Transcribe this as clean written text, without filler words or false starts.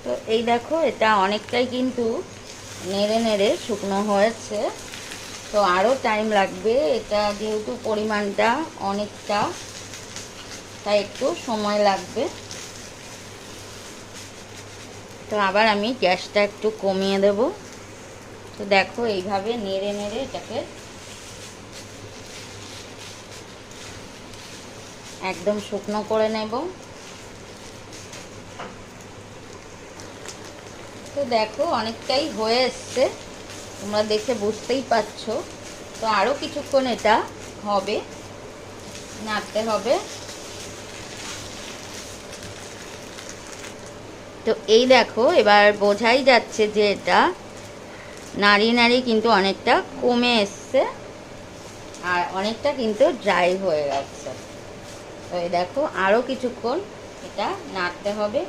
তো এই দেখো, এটা অনেকটাই কিন্তু নেড়ে নেড়ে শুকনো হয়েছে। তো আরও টাইম লাগবে, এটা যেহেতু পরিমাণটা অনেকটা, তাই একটু সময় লাগবে। তো আবার আমি গ্যাসটা একটু কমিয়ে দেব। তো দেখো, এইভাবে নেড়ে নেড়ে এটাকে একদম শুকনো করে নেব। তো দেখো, অনেকটাই হয়ে এসছে, তোমরা দেখে বুঝতেই পারছো। তো আরও কিছুক্ষণ এটা হবে, নাড়তে হবে। তো এই দেখো, এবার বোঝাই যাচ্ছে যে এটা নাড়িয়ে নাড়িয়ে কিন্তু অনেকটা কমে এসছে, আর অনেকটা কিন্তু ড্রাই হয়ে গেছে। তো এই দেখো, আরও কিছুক্ষণ এটা নাড়তে হবে।